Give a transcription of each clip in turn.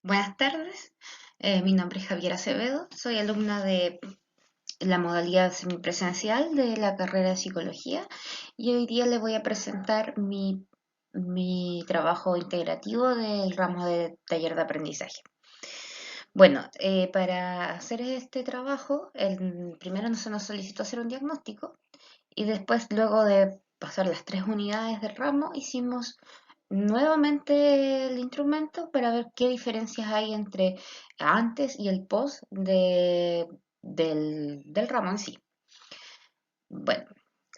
Buenas tardes, mi nombre es Javiera Acevedo, soy alumna de la modalidad semipresencial de la carrera de psicología y hoy día le voy a presentar mi trabajo integrativo del ramo de taller de aprendizaje. Bueno, para hacer este trabajo, primero se nos solicitó hacer un diagnóstico y después, luego de pasar las 3 unidades del ramo, hicimos nuevamente el instrumento para ver qué diferencias hay entre antes y el post del ramo en sí. Bueno,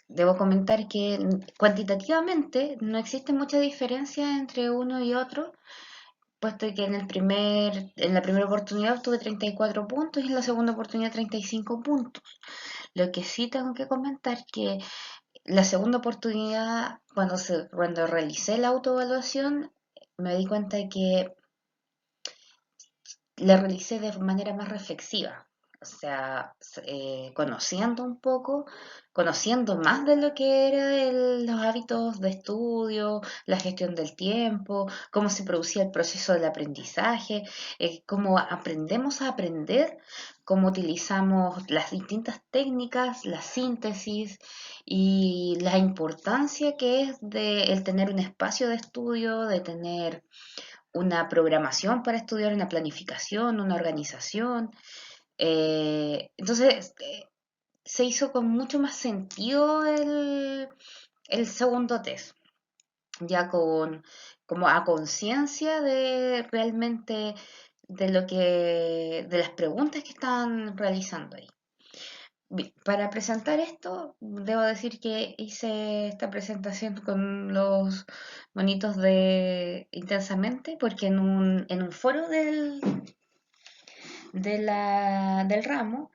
debo comentar que cuantitativamente no existe mucha diferencia entre uno y otro, puesto que en la primera oportunidad obtuve 34 puntos y en la segunda oportunidad 35 puntos. Lo que sí tengo que comentar que la segunda oportunidad, cuando realicé la autoevaluación, me di cuenta de que la realicé de manera más reflexiva, o sea, conociendo un poco, conociendo más de lo que eran los hábitos de estudio, la gestión del tiempo, cómo se producía el proceso del aprendizaje, cómo aprendemos a aprender, cómo utilizamos las distintas técnicas, la síntesis y la importancia que es de el tener un espacio de estudio, de tener una programación para estudiar, una planificación, una organización. Entonces, se hizo con mucho más sentido el segundo test, ya con como a conciencia de realmente de las preguntas que están realizando ahí. Bien, para presentar esto, debo decir que hice esta presentación con los monitos de Intensamente, porque en un foro del ramo,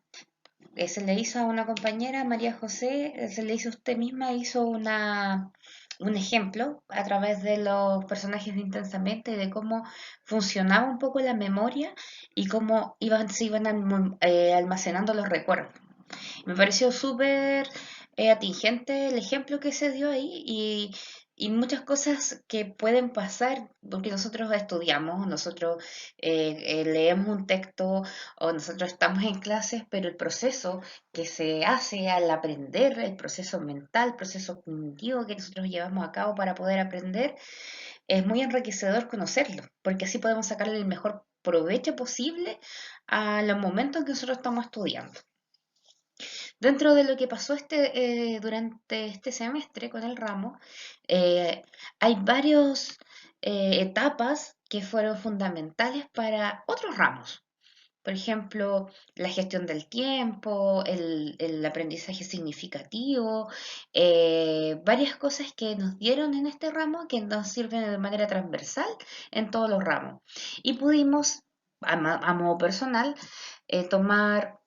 se le hizo a una compañera, María José, se le hizo a usted misma, hizo un ejemplo a través de los personajes de Intensamente, de cómo funcionaba un poco la memoria y cómo se iban almacenando los recuerdos. Me pareció súper atingente el ejemplo que se dio ahí y muchas cosas que pueden pasar porque nosotros estudiamos, nosotros leemos un texto o nosotros estamos en clases, pero el proceso que se hace al aprender, el proceso mental, el proceso cognitivo que nosotros llevamos a cabo para poder aprender, es muy enriquecedor conocerlo, porque así podemos sacarle el mejor provecho posible a los momentos que nosotros estamos estudiando. Dentro de lo que pasó durante este semestre con el ramo, hay varias etapas que fueron fundamentales para otros ramos. Por ejemplo, la gestión del tiempo, el aprendizaje significativo, varias cosas que nos dieron en este ramo que nos sirven de manera transversal en todos los ramos. Y pudimos, a modo personal, tomar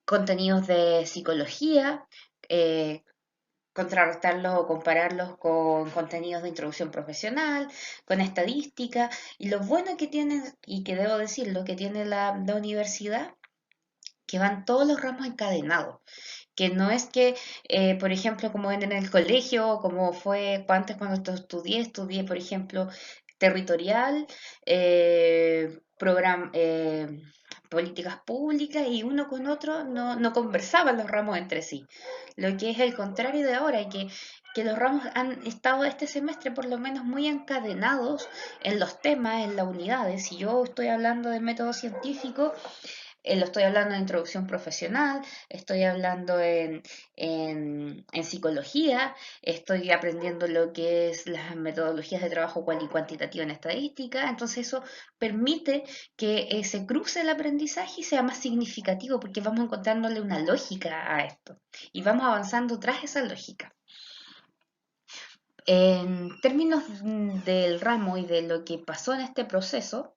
contenidos de psicología, eh, contrarrestarlos o compararlos con contenidos de introducción profesional, con estadística, y lo bueno que tiene, y que debo decir, lo que tiene la universidad, que van todos los ramos encadenados, que no es que, por ejemplo, como en el colegio, o como fue antes cuando estudié, por ejemplo, territorial, políticas públicas, y uno con otro no conversaban los ramos entre sí. Lo que es el contrario de ahora, que los ramos han estado este semestre por lo menos muy encadenados en los temas, en las unidades. Si yo estoy hablando de método científico, lo estoy hablando en introducción profesional, estoy hablando en psicología, estoy aprendiendo lo que es las metodologías de trabajo y cuantitativo en estadística. Entonces eso permite que se cruce el aprendizaje y sea más significativo porque vamos encontrándole una lógica a esto y vamos avanzando tras esa lógica. En términos del ramo y de lo que pasó en este proceso,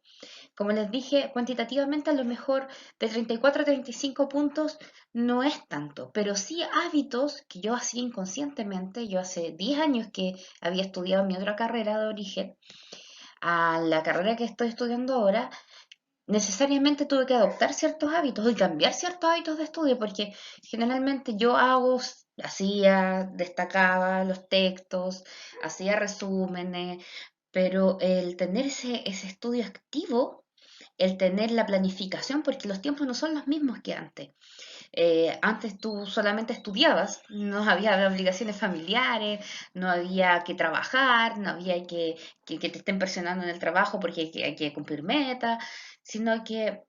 como les dije, cuantitativamente a lo mejor de 34 a 35 puntos no es tanto, pero sí hábitos que yo hacía inconscientemente. Yo hace 10 años que había estudiado mi otra carrera de origen, a la carrera que estoy estudiando ahora, necesariamente tuve que adoptar ciertos hábitos y cambiar ciertos hábitos de estudio, porque generalmente destacaba los textos, hacía resúmenes, pero el tener ese estudio activo el tener la planificación, porque los tiempos no son los mismos que antes. Antes tú solamente estudiabas, no había obligaciones familiares, no había que trabajar, no había que te estén presionando en el trabajo porque hay que cumplir metas, sino que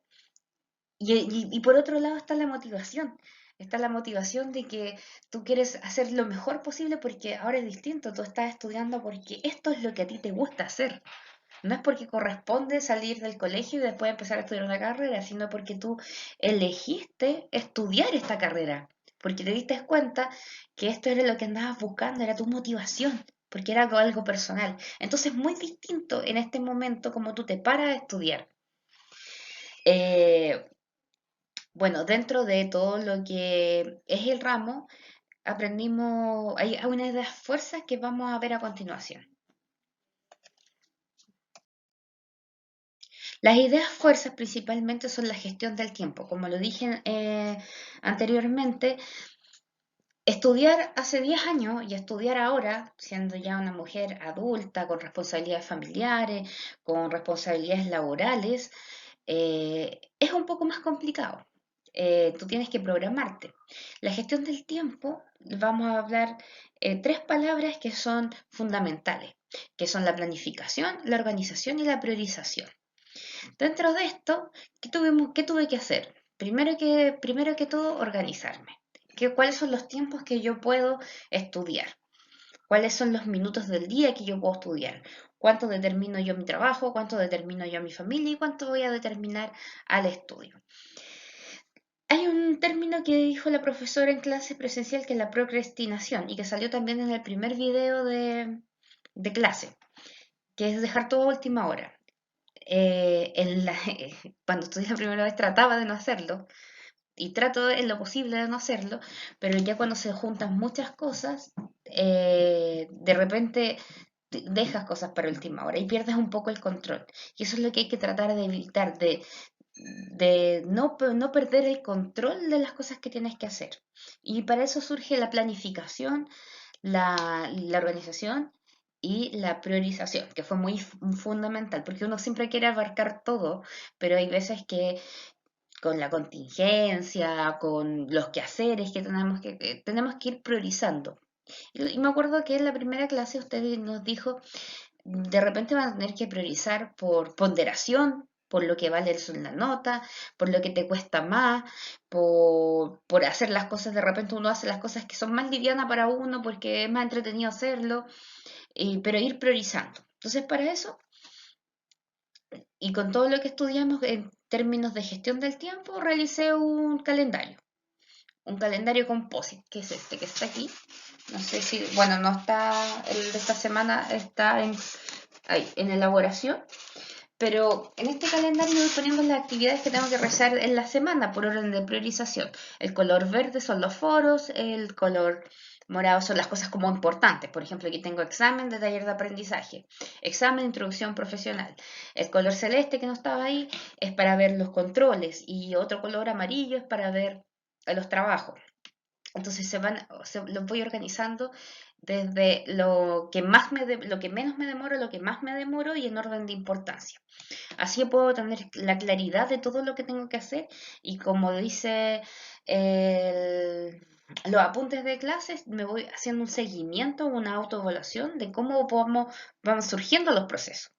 y por otro lado está la motivación. Está la motivación de que tú quieres hacer lo mejor posible porque ahora es distinto. Tú estás estudiando porque esto es lo que a ti te gusta hacer. No es porque corresponde salir del colegio y después empezar a estudiar una carrera, sino porque tú elegiste estudiar esta carrera. Porque te diste cuenta que esto era lo que andabas buscando, era tu motivación, porque era algo personal. Entonces, muy distinto en este momento como tú te paras a estudiar. Eh, bueno, dentro de todo lo que es el ramo, aprendimos, hay una de las fuerzas que vamos a ver a continuación. Las ideas fuerzas principalmente son la gestión del tiempo. Como lo dije anteriormente, estudiar hace 10 años y estudiar ahora, siendo ya una mujer adulta, con responsabilidades familiares, con responsabilidades laborales, es un poco más complicado. Tú tienes que programarte. La gestión del tiempo, vamos a hablar tres palabras que son fundamentales, que son la planificación, la organización y la priorización. Dentro de esto, qué tuve que hacer? Primero que todo, organizarme. ¿Cuáles son los tiempos que yo puedo estudiar? ¿Cuáles son los minutos del día que yo puedo estudiar? ¿Cuánto determino yo mi trabajo? ¿Cuánto determino yo mi familia? ¿Y cuánto voy a determinar al estudio? Hay un término que dijo la profesora en clase presencial que es la procrastinación y que salió también en el primer video de clase, que es dejar todo a última hora. Cuando estudié la primera vez trataba de no hacerlo y trato en lo posible de no hacerlo, pero ya cuando se juntan muchas cosas, de repente dejas cosas para última hora y pierdes un poco el control. Y eso es lo que hay que tratar de evitar, de no perder el control de las cosas que tienes que hacer. Y para eso surge la planificación, la organización y la priorización, que fue muy fundamental, porque uno siempre quiere abarcar todo, pero hay veces que con la contingencia, con los quehaceres que tenemos que ir priorizando. Y me acuerdo que en la primera clase usted nos dijo, de repente van a tener que priorizar por ponderación, por lo que vale eso en la nota, por lo que te cuesta más, por hacer las cosas, de repente uno hace las cosas que son más livianas para uno porque es más entretenido hacerlo, pero ir priorizando. Entonces, para eso, y con todo lo que estudiamos en términos de gestión del tiempo, realicé un calendario composite, que es este que está aquí. No sé si, bueno, no está, el de esta semana está en elaboración, pero en este calendario voy poniendo las actividades que tengo que realizar en la semana por orden de priorización. El color verde son los foros, el color morado son las cosas como importantes. Por ejemplo, aquí tengo examen de taller de aprendizaje, examen de introducción profesional. El color celeste que no estaba ahí es para ver los controles y otro color amarillo es para ver los trabajos. Entonces los voy organizando desde lo que menos me demoro, lo que más me demoro y en orden de importancia. Así puedo tener la claridad de todo lo que tengo que hacer y como dice el- los apuntes de clases, me voy haciendo un seguimiento, una autoevaluación de cómo vamos surgiendo los procesos.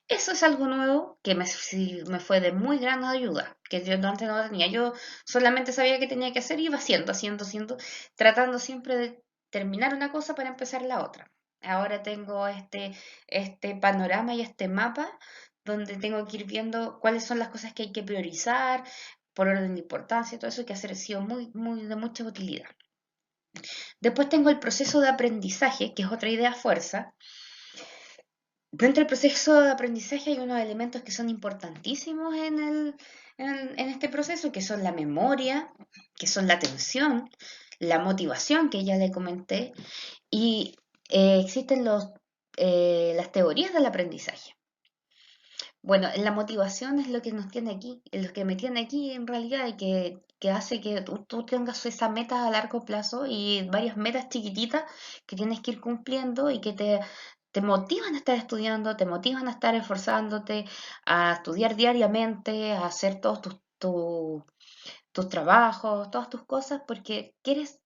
Eso es algo nuevo que sí, me fue de muy gran ayuda, que yo antes no tenía. Yo solamente sabía que tenía que hacer y iba haciendo, tratando siempre de terminar una cosa para empezar la otra. Ahora tengo este panorama y este mapa donde tengo que ir viendo cuáles son las cosas que hay que priorizar por orden de importancia y todo eso que ha sido muy de mucha utilidad. Después tengo el proceso de aprendizaje, que es otra idea fuerza. Dentro del proceso de aprendizaje hay unos elementos que son importantísimos en este proceso, que son la memoria, que son la atención, la motivación, que ya le comenté, y existen las teorías del aprendizaje. Bueno, la motivación es lo que nos tiene aquí, es lo que me tiene aquí en realidad y que hace que tú tengas esa meta a largo plazo y varias metas chiquititas que tienes que ir cumpliendo y que te motivan a estar estudiando, te motivan a estar esforzándote, a estudiar diariamente, a hacer todos tus trabajos, todas tus cosas, porque quieres,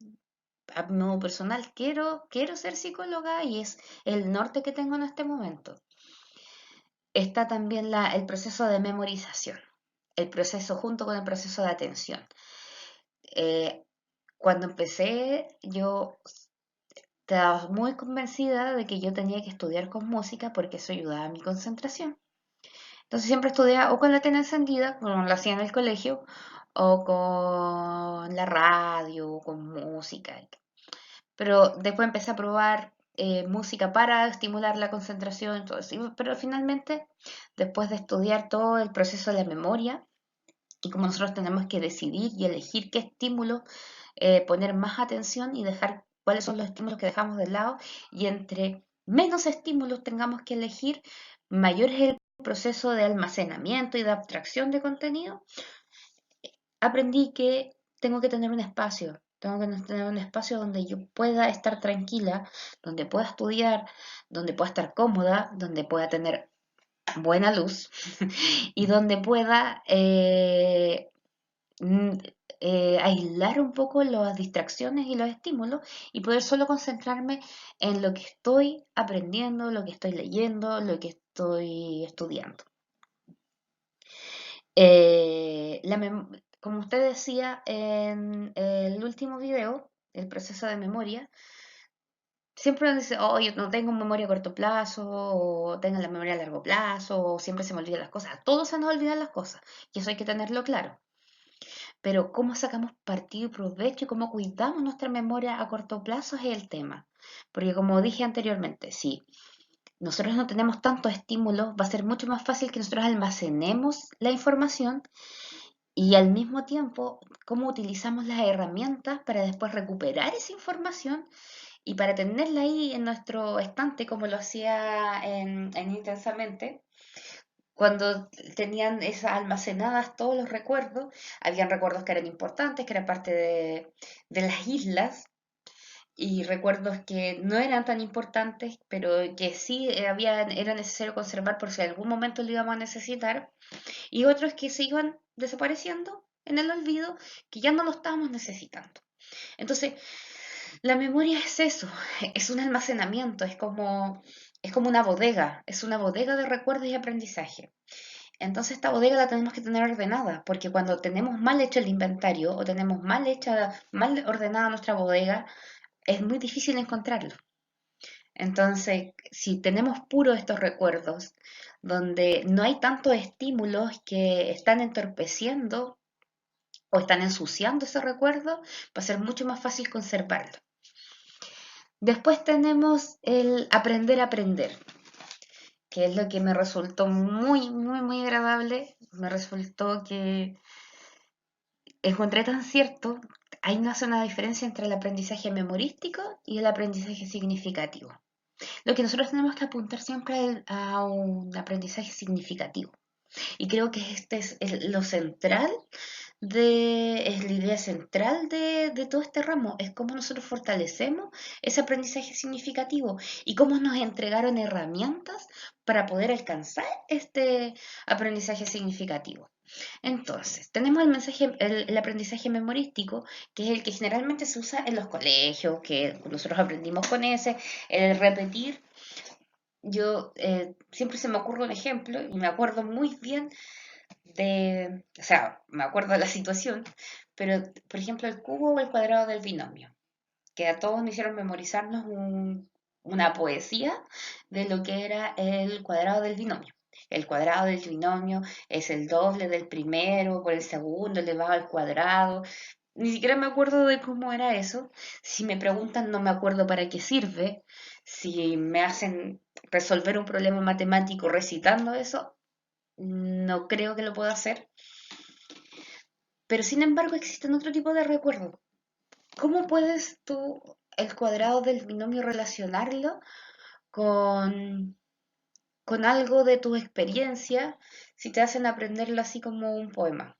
a modo personal, quiero ser psicóloga y es el norte que tengo en este momento. Está también el proceso de memorización, el proceso junto con el proceso de atención. Eh, Cuando empecé, yo estaba muy convencida de que yo tenía que estudiar con música porque eso ayudaba a mi concentración. Entonces siempre estudiaba o con la tele encendida, como lo hacía en el colegio, o con la radio, o con música. Pero después empecé a probar música para estimular la concentración, todo eso. Pero finalmente, después de estudiar todo el proceso de la memoria, y como nosotros tenemos que decidir y elegir qué estímulos poner más atención y dejar cuáles son los estímulos que dejamos de lado, y entre menos estímulos tengamos que elegir, mayor es el proceso de almacenamiento y de abstracción de contenido. Aprendí que tengo que tener un espacio, tengo que tener un espacio donde yo pueda estar tranquila, donde pueda estudiar, donde pueda estar cómoda, donde pueda tener buena luz y donde pueda mm, aislar un poco las distracciones y los estímulos y poder solo concentrarme en lo que estoy aprendiendo, lo que estoy leyendo, lo que estoy estudiando. Como usted decía en el último video, el proceso de memoria, siempre nos dice, oh, yo no tengo memoria a corto plazo, o tengo la memoria a largo plazo, o siempre se me olvidan las cosas. A todos se nos olvidan las cosas, y eso hay que tenerlo claro. Pero cómo sacamos partido y provecho y cómo cuidamos nuestra memoria a corto plazo es el tema. Porque como dije anteriormente, si nosotros no tenemos tantos estímulos, va a ser mucho más fácil que nosotros almacenemos la información y al mismo tiempo cómo utilizamos las herramientas para después recuperar esa información y para tenerla ahí en nuestro estante como lo hacía en Intensamente. Cuando tenían esas almacenadas todos los recuerdos, habían recuerdos que eran importantes, que eran parte de las islas, y recuerdos que no eran tan importantes, pero que sí era necesario conservar por si algún momento lo íbamos a necesitar, y otros que se iban desapareciendo en el olvido, que ya no lo estábamos necesitando. Entonces, la memoria es eso, es un almacenamiento, es como una bodega de recuerdos y aprendizaje. Entonces esta bodega la tenemos que tener ordenada, porque cuando tenemos mal hecho el inventario o tenemos mal ordenada nuestra bodega, es muy difícil encontrarlo. Entonces, si tenemos puros estos recuerdos, donde no hay tantos estímulos que están entorpeciendo o están ensuciando ese recuerdo, va a ser mucho más fácil conservarlo. Después tenemos el aprender a aprender, que es lo que me resultó muy, muy, muy agradable. Me resultó que encontré tan cierto. Ahí nace una diferencia entre el aprendizaje memorístico y el aprendizaje significativo. Lo que nosotros tenemos que apuntar siempre a un aprendizaje significativo. Y creo que este es lo central es la idea central de todo este ramo, es cómo nosotros fortalecemos ese aprendizaje significativo y cómo nos entregaron herramientas para poder alcanzar este aprendizaje significativo. Entonces, tenemos el aprendizaje memorístico, que es el que generalmente se usa en los colegios, que nosotros aprendimos con ese, el repetir. Yo siempre se me ocurre un ejemplo y me acuerdo muy bien o sea, me acuerdo de la situación, pero por ejemplo el cubo o el cuadrado del binomio, que a todos me hicieron memorizarnos una poesía de lo que era el cuadrado del binomio. El cuadrado del binomio es el doble del primero por el segundo elevado al cuadrado. Ni siquiera me acuerdo de cómo era eso. Si me preguntan, no me acuerdo para qué sirve. Si me hacen resolver un problema matemático recitando eso, no creo que lo pueda hacer. Pero sin embargo existen otro tipo de recuerdos. ¿Cómo puedes tú el cuadrado del binomio relacionarlo con, con algo de tu experiencia si te hacen aprenderlo así como un poema?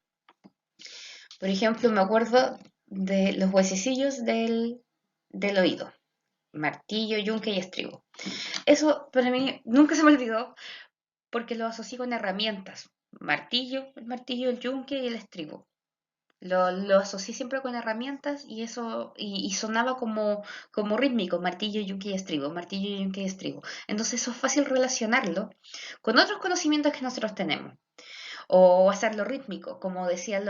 Por ejemplo, me acuerdo de los huesecillos del oído, martillo, yunque y estribo. Eso para mí nunca se me olvidó porque lo asocié con herramientas. El martillo, el yunque y el estribo. Lo asocié siempre con herramientas y eso, y sonaba como rítmico, martillo, yunque y estribo, martillo, yunque y estribo. Entonces eso es fácil relacionarlo con otros conocimientos que nosotros tenemos. O hacerlo rítmico, como decían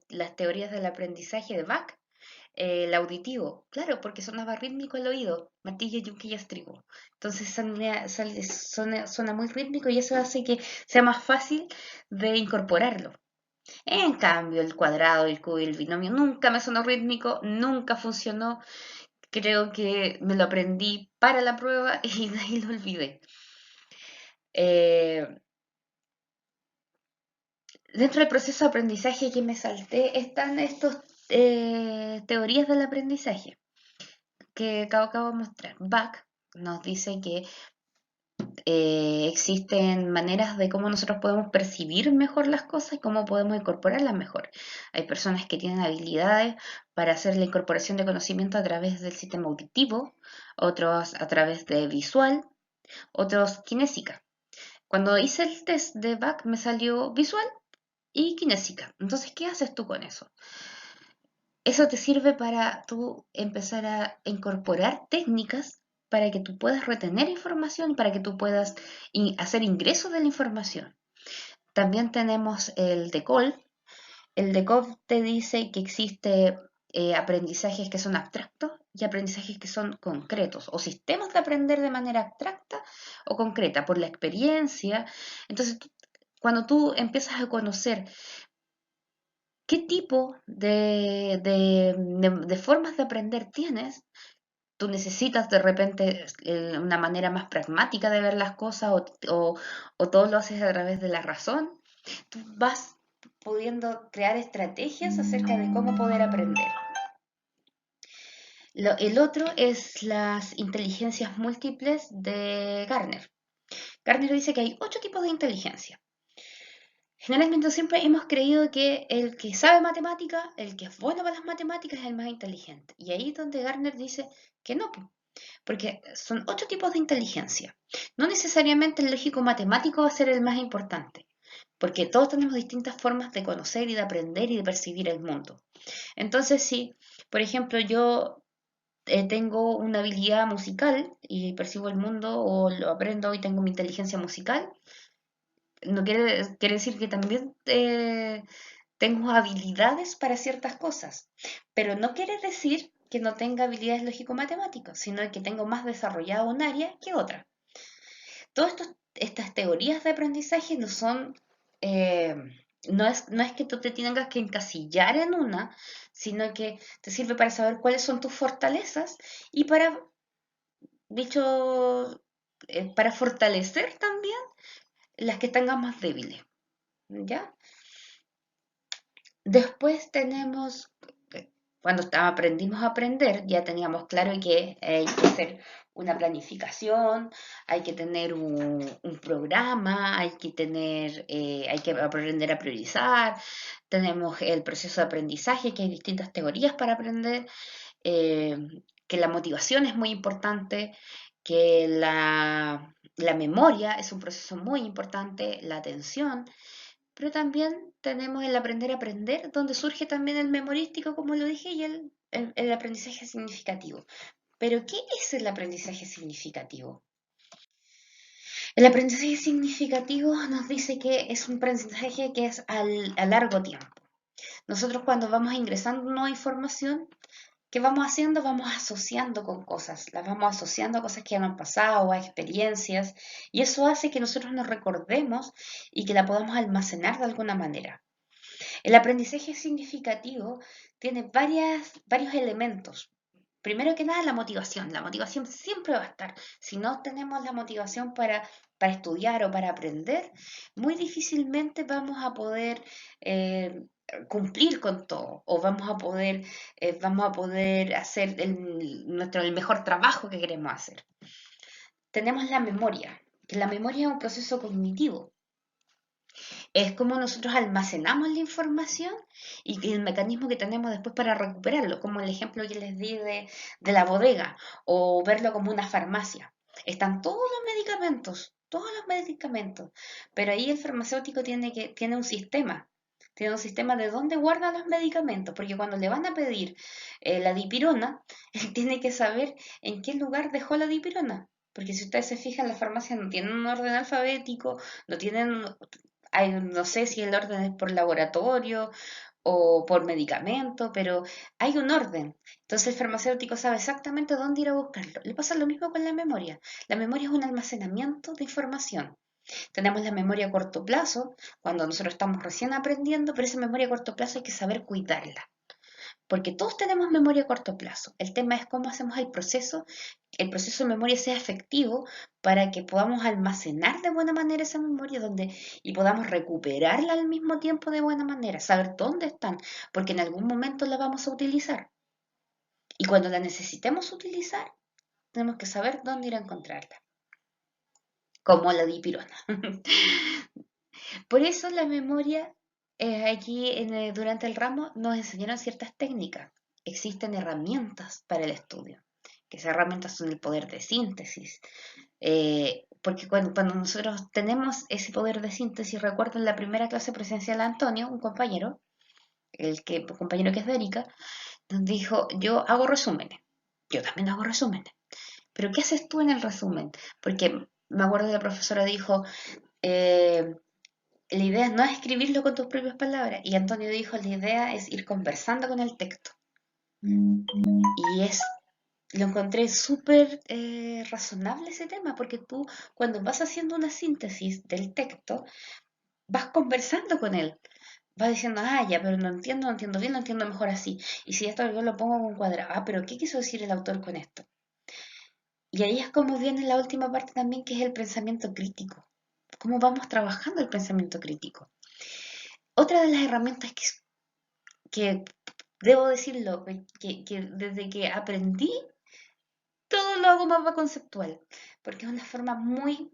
las teorías del aprendizaje de Bach, el auditivo, claro, porque sonaba rítmico el oído, martillo, yunque y estribo. Entonces suena muy rítmico y eso hace que sea más fácil de incorporarlo. En cambio, el cuadrado, el cubo y el binomio nunca me sonó rítmico, nunca funcionó. Creo que me lo aprendí para la prueba y de ahí lo olvidé. Eh, Dentro del proceso de aprendizaje que me salté están estas teorías del aprendizaje que acabo de mostrar. Bach nos dice que existen maneras de cómo nosotros podemos percibir mejor las cosas y cómo podemos incorporarlas mejor. Hay personas que tienen habilidades para hacer la incorporación de conocimiento a través del sistema auditivo, otros a través de visual, otros kinésica. Cuando hice el test de Bach me salió visual y kinésica. Entonces, ¿qué haces tú con eso? Eso te sirve para tú empezar a incorporar técnicas para que tú puedas retener información y para que tú puedas hacer ingresos de la información. También tenemos el DECOL. El DECOL te dice que existe aprendizajes que son abstractos y aprendizajes que son concretos, o sistemas de aprender de manera abstracta o concreta, por la experiencia. Entonces, cuando tú empiezas a conocer qué tipo de formas de aprender tienes, tú necesitas de repente una manera más pragmática de ver las cosas o todo lo haces a través de la razón, tú vas pudiendo crear estrategias acerca de cómo poder aprender. El otro es las inteligencias múltiples de Garner. Garner dice que hay 8 tipos de inteligencia. Generalmente siempre hemos creído que el que sabe matemática, el que es bueno para las matemáticas es el más inteligente. Y ahí es donde Garner dice que no, porque son 8 tipos de inteligencia. No necesariamente el lógico matemático va a ser el más importante, porque todos tenemos distintas formas de conocer y de aprender y de percibir el mundo. Entonces, si, por ejemplo, yo tengo una habilidad musical y percibo el mundo o lo aprendo y tengo mi inteligencia musical, no quiere decir que también tengo habilidades para ciertas cosas, pero no quiere decir que no tenga habilidades lógico-matemáticas, sino que tengo más desarrollado un área que otra. Todas estas teorías de aprendizaje no son, eh, no es que tú te tengas que encasillar en una, sino que te sirve para saber cuáles son tus fortalezas y dicho, para fortalecer también las que tengan más débiles, ¿ya? Después tenemos, cuando aprendimos a aprender, ya teníamos claro que hay que hacer una planificación, hay que tener un programa, hay que aprender a priorizar, tenemos el proceso de aprendizaje, que hay distintas teorías para aprender, eh, que la motivación es muy importante, que la memoria es un proceso muy importante, la atención, pero también tenemos el aprender a aprender, donde surge también el memorístico, como lo dije, y el aprendizaje significativo. Pero, ¿qué es el aprendizaje significativo? El aprendizaje significativo nos dice que es un aprendizaje que es a largo tiempo. Nosotros cuando vamos ingresando nueva información, ¿qué vamos haciendo? Vamos asociando con cosas, las vamos asociando a cosas que ya nos han pasado, a experiencias, y eso hace que nosotros nos recordemos y que la podamos almacenar de alguna manera. El aprendizaje significativo tiene varios elementos. Primero que nada, la motivación. La motivación siempre va a estar. Si no tenemos la motivación para estudiar o para aprender, muy difícilmente vamos a poder cumplir con todo o vamos a poder hacer el mejor trabajo que queremos hacer. Tenemos la memoria, que la memoria es un proceso cognitivo. Es como nosotros almacenamos la información y el mecanismo que tenemos después para recuperarlo, como el ejemplo que les di de la bodega o verlo como una farmacia. Están todos los medicamentos, pero ahí el farmacéutico tiene un sistema de dónde guarda los medicamentos, porque cuando le van a pedir la dipirona, él tiene que saber en qué lugar dejó la dipirona. Porque si ustedes se fijan, las farmacias no tienen un orden alfabético, no tienen, no sé si el orden es por laboratorio o por medicamento, pero hay un orden. Entonces el farmacéutico sabe exactamente dónde ir a buscarlo. Le pasa lo mismo con la memoria. La memoria es un almacenamiento de información. Tenemos la memoria a corto plazo, cuando nosotros estamos recién aprendiendo, pero esa memoria a corto plazo hay que saber cuidarla. Porque todos tenemos memoria a corto plazo. El tema es cómo hacemos el proceso de memoria sea efectivo para que podamos almacenar de buena manera esa memoria y podamos recuperarla al mismo tiempo de buena manera, saber dónde están, porque en algún momento la vamos a utilizar. Y cuando la necesitemos utilizar, tenemos que saber dónde ir a encontrarla, como la dipirona. Por eso la memoria, durante el ramo nos enseñaron ciertas técnicas. Existen herramientas para el estudio, que esas herramientas son el poder de síntesis. Porque cuando nosotros tenemos ese poder de síntesis, recuerdo en la primera clase presencial Antonio, un compañero, un compañero que es de Erika, nos dijo, yo hago resúmenes. Yo también hago resúmenes. Pero ¿qué haces tú en el resumen? Porque me acuerdo que la profesora dijo, eh, la idea no es escribirlo con tus propias palabras. Y Antonio dijo, la idea es ir conversando con el texto. Y lo encontré súper razonable ese tema, porque tú cuando vas haciendo una síntesis del texto, vas conversando con él. Vas diciendo, ah, ya, pero no entiendo bien, lo entiendo mejor así. Y si esto yo lo pongo en un cuadrado, ah, pero ¿qué quiso decir el autor con esto? Y ahí es como viene la última parte también, que es el pensamiento crítico. ¿Cómo vamos trabajando el pensamiento crítico? Otra de las herramientas que debo decirlo, que desde que aprendí, todo lo hago mapa conceptual, porque es una forma muy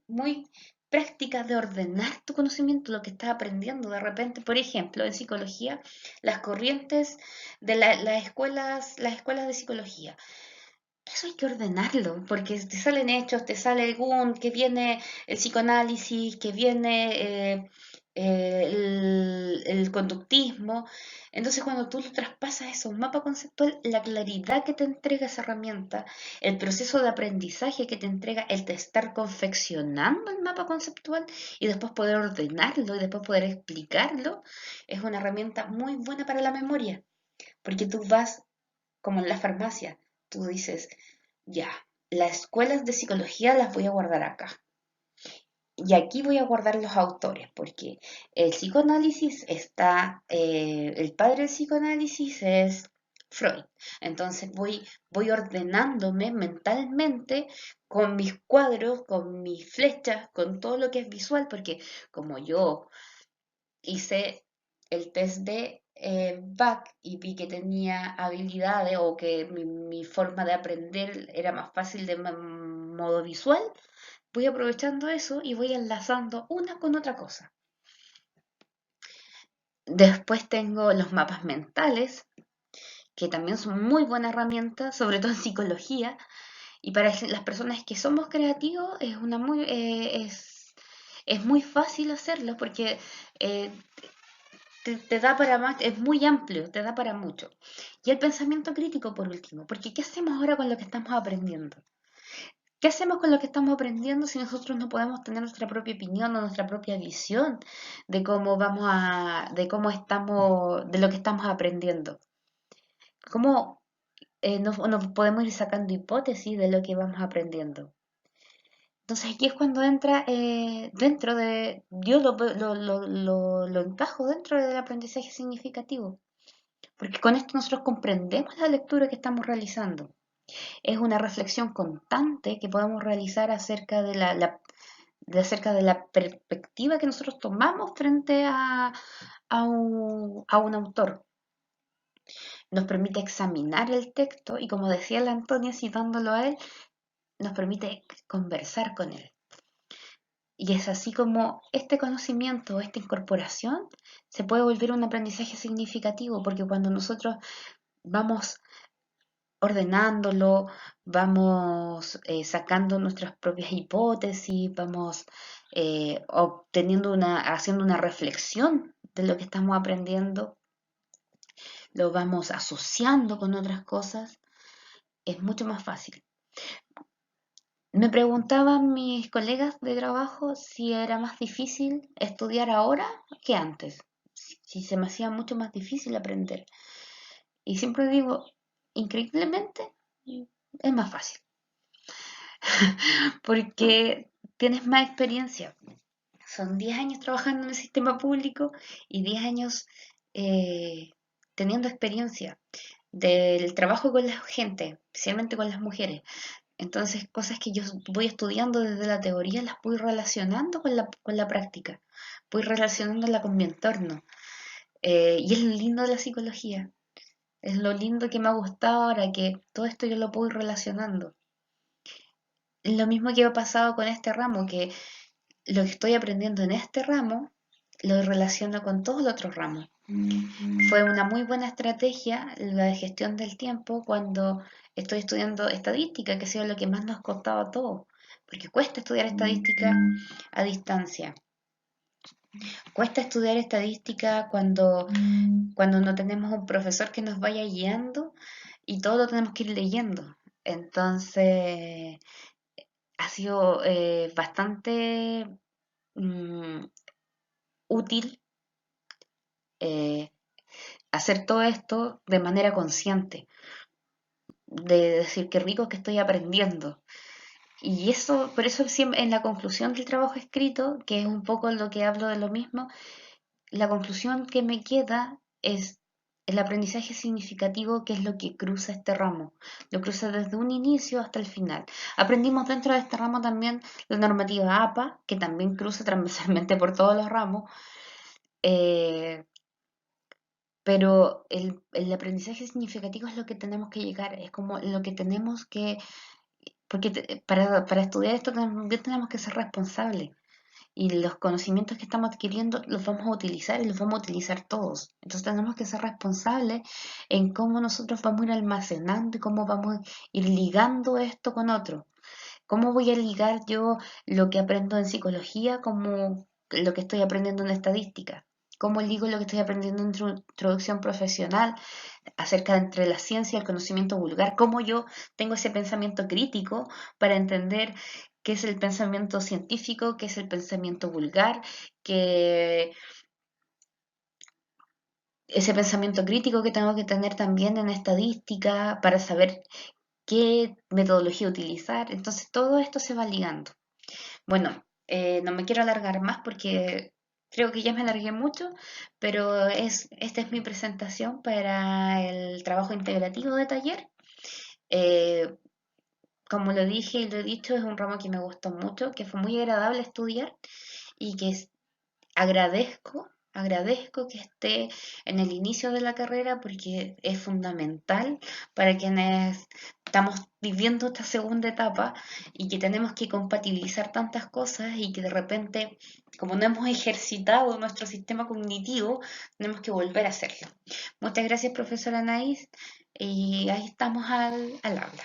práctica de ordenar tu conocimiento, lo que estás aprendiendo de repente. Por ejemplo, en psicología, las corrientes de las escuelas de psicología. Eso hay que ordenarlo, porque te salen hechos, te sale que viene el psicoanálisis, que viene el conductismo. Entonces, cuando tú lo traspasas eso a un mapa conceptual, la claridad que te entrega esa herramienta, el proceso de aprendizaje que te entrega el de estar confeccionando el mapa conceptual y después poder ordenarlo y después poder explicarlo, es una herramienta muy buena para la memoria, porque tú vas como en la farmacia, tú dices, ya, las escuelas de psicología las voy a guardar acá. Y aquí voy a guardar los autores, porque el psicoanálisis el padre del psicoanálisis es Freud. Entonces voy ordenándome mentalmente con mis cuadros, con mis flechas, con todo lo que es visual, porque como yo hice el test de Back y vi que tenía habilidades o que mi forma de aprender era más fácil de modo visual, voy aprovechando eso y voy enlazando una con otra cosa. Después tengo los mapas mentales, que también son muy buena herramienta, sobre todo en psicología, y para las personas que somos creativos es muy fácil hacerlo porque eh, te da para más, es muy amplio, te da para mucho. Y el pensamiento crítico por último, porque ¿qué hacemos ahora con lo que estamos aprendiendo? ¿Qué hacemos con lo que estamos aprendiendo si nosotros no podemos tener nuestra propia opinión o nuestra propia visión de cómo estamos, de lo que estamos aprendiendo? ¿Cómo nos podemos ir sacando hipótesis de lo que vamos aprendiendo? Entonces aquí es cuando entra dentro de, yo lo encajo dentro del aprendizaje significativo. Porque con esto nosotros comprendemos la lectura que estamos realizando. Es una reflexión constante que podemos realizar acerca de la perspectiva que nosotros tomamos frente a un autor. Nos permite examinar el texto y, como decía la Antonia citándolo a él, nos permite conversar con él. Y es así como este conocimiento, esta incorporación, se puede volver un aprendizaje significativo, porque cuando nosotros vamos ordenándolo, vamos sacando nuestras propias hipótesis, vamos haciendo una reflexión de lo que estamos aprendiendo, lo vamos asociando con otras cosas, es mucho más fácil. Me preguntaban mis colegas de trabajo si era más difícil estudiar ahora que antes, si se me hacía mucho más difícil aprender. Y siempre digo, increíblemente, es más fácil, porque tienes más experiencia. Son 10 años trabajando en el sistema público y 10 años eh, teniendo experiencia del trabajo con la gente, especialmente con las mujeres. Entonces, cosas que yo voy estudiando desde la teoría las voy relacionando con la práctica, voy relacionándola con mi entorno. Y es lo lindo de la psicología, es lo lindo que me ha gustado ahora, que todo esto yo lo voy relacionando. Lo mismo que ha pasado con este ramo, que lo que estoy aprendiendo en este ramo lo relaciono con todos los otros ramos. Fue una muy buena estrategia la de gestión del tiempo cuando estoy estudiando estadística, que ha sido lo que más nos costaba a todos, porque cuesta estudiar estadística a distancia. Cuesta estudiar estadística cuando no tenemos un profesor que nos vaya guiando y todo lo tenemos que ir leyendo. Entonces, ha sido bastante mm, útil eh, hacer todo esto de manera consciente, de decir qué rico que estoy aprendiendo. Y eso, por eso siempre en la conclusión del trabajo escrito, que es un poco lo que hablo de lo mismo, la conclusión que me queda es el aprendizaje significativo, que es lo que cruza este ramo. Lo cruza desde un inicio hasta el final. Aprendimos dentro de este ramo también la normativa APA, que también cruza transversalmente por todos los ramos. eh, pero el aprendizaje significativo es lo que tenemos que llegar, es como lo que tenemos que, porque para estudiar esto también tenemos que ser responsables y los conocimientos que estamos adquiriendo los vamos a utilizar y los vamos a utilizar todos. Entonces tenemos que ser responsables en cómo nosotros vamos a ir almacenando y cómo vamos a ir ligando esto con otro. ¿Cómo voy a ligar yo lo que aprendo en psicología como lo que estoy aprendiendo en estadística? ¿Cómo ligo lo que estoy aprendiendo en introducción profesional acerca de entre la ciencia y el conocimiento vulgar? ¿Cómo yo tengo ese pensamiento crítico para entender qué es el pensamiento científico, qué es el pensamiento vulgar, que ese pensamiento crítico que tengo que tener también en estadística para saber qué metodología utilizar? Entonces todo esto se va ligando. Bueno, no me quiero alargar más porque creo que ya me alargué mucho, pero esta es mi presentación para el trabajo integrativo de taller. Eh, Como lo dije y lo he dicho, es un ramo que me gustó mucho, que fue muy agradable estudiar y que agradezco que esté en el inicio de la carrera porque es fundamental para quienes estamos viviendo esta segunda etapa y que tenemos que compatibilizar tantas cosas y que de repente, como no hemos ejercitado nuestro sistema cognitivo, tenemos que volver a hacerlo. Muchas gracias, profesora Anaís, y ahí estamos al habla.